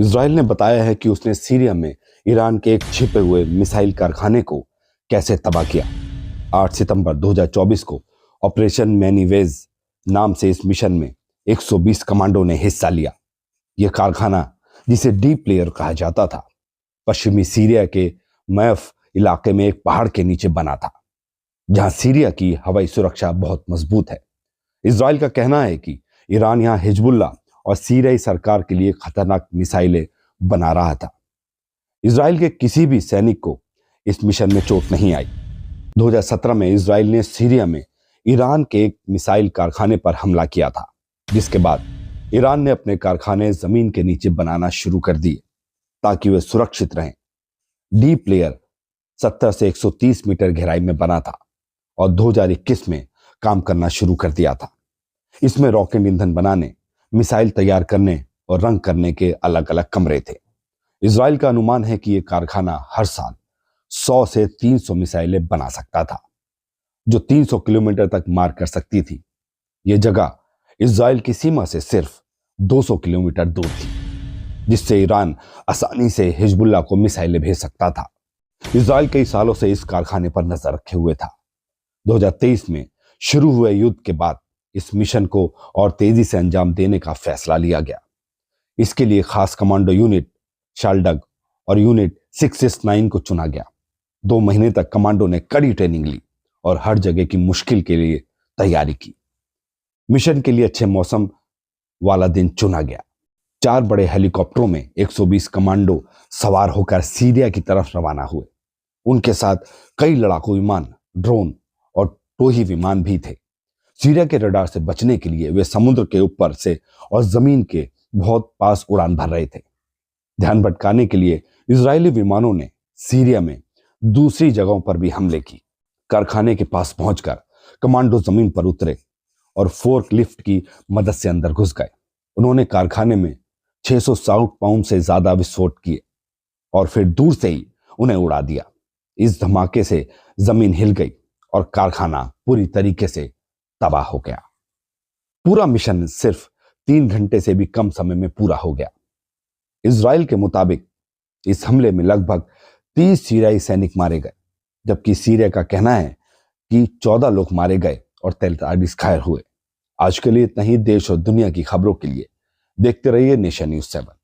Israel ने बताया है कि उसने सीरिया में ईरान के एक छिपे हुए मिसाइल कारखाने को कैसे तबाह किया। 8 सितंबर 2024 को ऑपरेशन मैनीवेज नाम से इस मिशन में 120 कमांडो ने हिस्सा लिया। यह कारखाना, जिसे डीप लेयर कहा जाता था, पश्चिमी सीरिया के मैफ इलाके में एक पहाड़ के नीचे बना था, जहां सीरिया की हवाई सुरक्षा बहुत मजबूत है। इजराइल का कहना है कि ईरान यहां हिजबुल्ला और सीरियाई सरकार के लिए खतरनाक मिसाइलें बना रहा था। इजराइल के किसी भी सैनिक को इस मिशन में चोट नहीं आई। 2017 में इजराइल ने सीरिया में ईरान के एक मिसाइल कारखाने पर हमला किया था, जिसके बाद ईरान ने अपने कारखाने जमीन के नीचे बनाना शुरू कर दिए ताकि वे सुरक्षित रहें। डीप लेयर 70 से 130 मीटर गहराई में बना था और 2021 में काम करना शुरू कर दिया था। इसमें रॉकेट ईंधन बनाने, मिसाइल तैयार करने और रंग करने के अलग अलग कमरे थे। इजराइल का अनुमान है कि यह कारखाना हर साल 100 से 300 मिसाइलें बना सकता था, जो 300 किलोमीटर तक मार कर सकती थी। यह जगह इजराइल की सीमा से सिर्फ 200 किलोमीटर दूर थी, जिससे ईरान आसानी से हिजबुल्ला को मिसाइलें भेज सकता था। इजराइल कई सालों से इस कारखाने पर नजर रखे हुए था। 2023 में शुरू हुए युद्ध के बाद इस मिशन को और तेजी से अंजाम देने का फैसला लिया गया। इसके लिए खास कमांडो यूनिट शालडग और यूनिट 669 को चुना गया। 2 महीने तक कमांडो ने कड़ी ट्रेनिंग ली और हर जगह की मुश्किल के लिए तैयारी की। मिशन के लिए अच्छे मौसम वाला दिन चुना गया। 4 बड़े हेलीकॉप्टरों में 120 कमांडो सवार होकर सीरिया की तरफ रवाना हुए। उनके साथ कई लड़ाकू विमान, ड्रोन और टोही विमान भी थे। सीरिया के रडार से बचने के लिए वे समुद्र के ऊपर से और जमीन के बहुत पास उड़ान भर रहे थे। ध्यान भटकाने के लिए इजरायली विमानों ने सीरिया में दूसरी जगहों पर भी हमले की। कारखाने के पास पहुंचकर कमांडो जमीन पर उतरे और फोर्क लिफ्ट की मदद से अंदर घुस गए। उन्होंने कारखाने में 660 पाउंड से ज्यादा विस्फोट किए और फिर दूर से ही उन्हें उड़ा दिया। इस धमाके से जमीन हिल गई और कारखाना पूरी तरीके से तबाह हो गया। पूरा मिशन सिर्फ 3 घंटे से भी कम समय में पूरा हो गया। इजराइल के मुताबिक इस हमले में लगभग 30 सीरियाई सैनिक मारे गए, जबकि सीरिया का कहना है कि 14 लोग मारे गए और 43 घायल हुए। आज के लिए इतना ही। देश और दुनिया की खबरों के लिए देखते रहिए नेशन न्यूज़ 7।